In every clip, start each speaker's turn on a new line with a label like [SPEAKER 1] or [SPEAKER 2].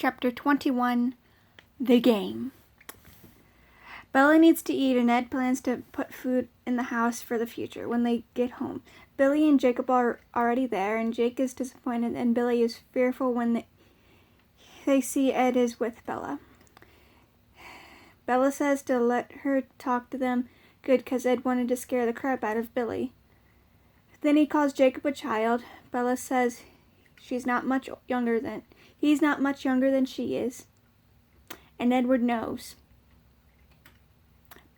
[SPEAKER 1] Chapter 21, The Game. Bella needs to eat, and Ed plans to put food in the house for the future when they get home. Billy and Jacob are already there, and Jake is disappointed, and Billy is fearful when they see Ed is with Bella. Bella says to let her talk to them good because Ed wanted to scare the crap out of Billy. Then he calls Jacob a child. Bella says he's not much younger than she is. And Edward knows.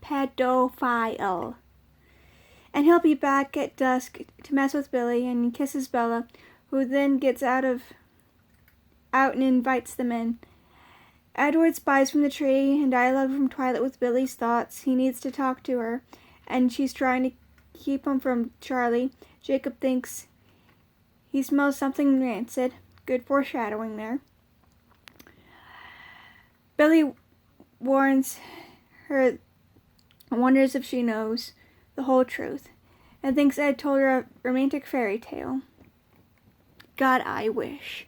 [SPEAKER 1] Pedophile. And he'll be back at dusk to mess with Billy, and he kisses Bella, who then gets out and invites them in. Edward spies from the tree and dialogue from Twilight with Billy's thoughts. He needs to talk to her, and she's trying to keep him from Charlie. Jacob thinks he smells something rancid. Good foreshadowing there. Billy warns her, wonders if she knows the whole truth, and thinks Ed told her a romantic fairy tale. God, I wish.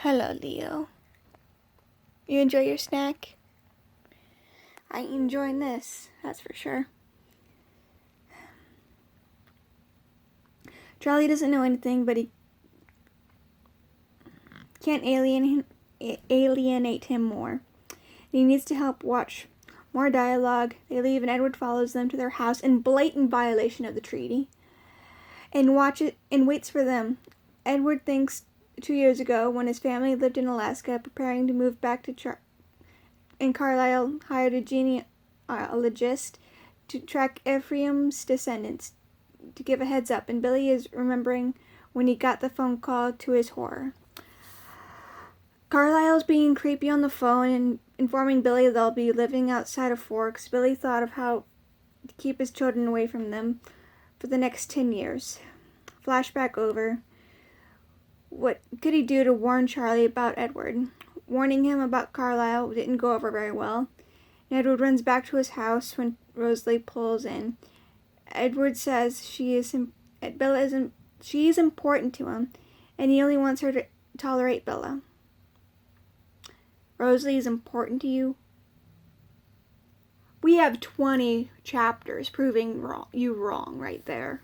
[SPEAKER 1] Hello, Leo. You enjoy your snack? I ain't enjoying this, that's for sure. Charlie doesn't know anything, but he can't alienate him more. He needs to help watch more dialogue. They leave, and Edward follows them to their house in blatant violation of the treaty, and waits for them. Edward thinks 2 years ago, when his family lived in Alaska, preparing to move back to and Carlisle hired a genealogist to track Ephraim's descendants, to give a heads up, and Billy is remembering when he got the phone call, to his horror. Carlisle's being creepy on the phone and informing Billy they'll be living outside of Forks. Billy thought of how to keep his children away from them for the next 10 years. Flashback over. What could he do to warn Charlie about Edward? Warning him about Carlisle didn't go over very well. And Edward runs back to his house when Rosalie pulls in. Edward says she is important to him, and he only wants her to tolerate Bella. Rosalie is important to you? We have 20 chapters proving you wrong right there.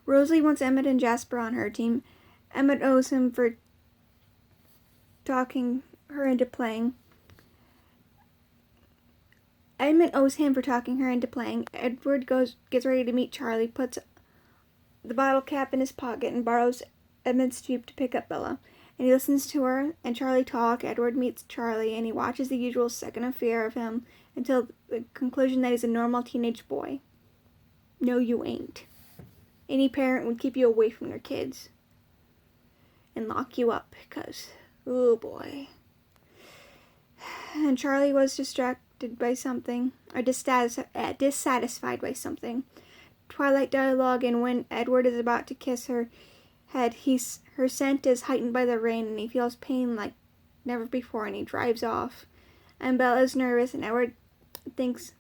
[SPEAKER 1] Rosalie wants Emmett and Jasper on her team. Emmett owes him for talking her into playing. Edward gets ready to meet Charlie, puts the bottle cap in his pocket, and borrows Emmett's Jeep to pick up Bella. And he listens to her and Charlie talk. Edward meets Charlie, and he watches the usual second of fear of him until the conclusion that he's a normal teenage boy. No, you ain't. Any parent would keep you away from their kids and lock you up because, oh boy. And Charlie was distracted by something, or dissatisfied by something. Twilight dialogue, and when Edward is about to kiss her head, her scent is heightened by the rain, and he feels pain like never before, and he drives off. And Bella's nervous, and Edward thinks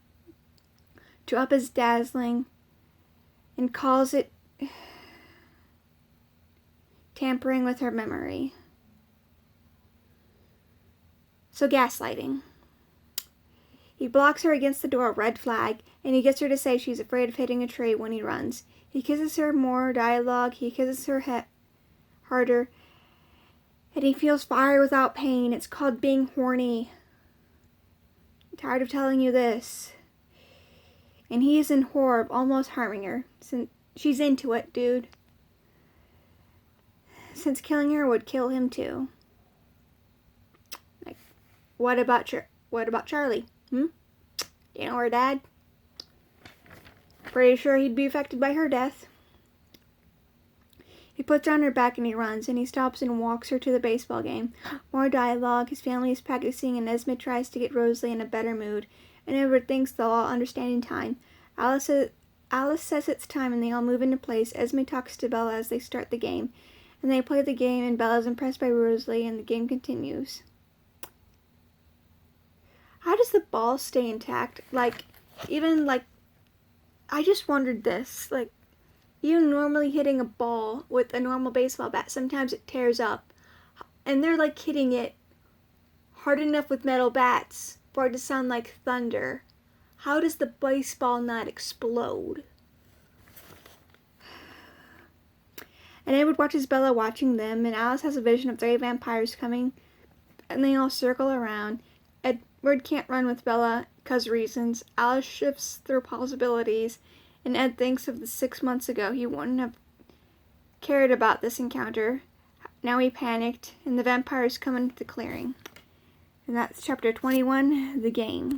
[SPEAKER 1] to up his dazzling and calls it tampering with her memory. So gaslighting. He blocks her against the door, red flag, and he gets her to say she's afraid of hitting a tree when he runs. He kisses her, more dialogue. He kisses her harder, and he feels fire without pain. It's called being horny. I'm tired of telling you this. And he is in horror of almost harming her. She's into it, dude. Since killing her would kill him too. Like, what about Charlie? You know her dad? Pretty sure he'd be affected by her death. He puts her on her back and he runs, and he stops and walks her to the baseball game. More dialogue. His family is practicing, and Esme tries to get Rosalie in a better mood, and Edward thinks they'll all understand in time. Alice says it's time, and they all move into place. Esme talks to Bella as they start the game, and they play the game, and Bella's impressed by Rosalie, and the game continues. How does the ball stay intact? I just wondered this. even normally hitting a ball with a normal baseball bat, sometimes it tears up. And they're like hitting it hard enough with metal bats for it to sound like thunder. How does the baseball not explode? And Edward watches Bella watching them, and Alice has a vision of 3 vampires coming, and they all circle around. Edward can't run with Bella because reasons. Alice shifts through possibilities, and Ed thinks of the 6 months ago he wouldn't have cared about this encounter. Now he panicked, and the vampires come into the clearing. And that's chapter 21, The Game.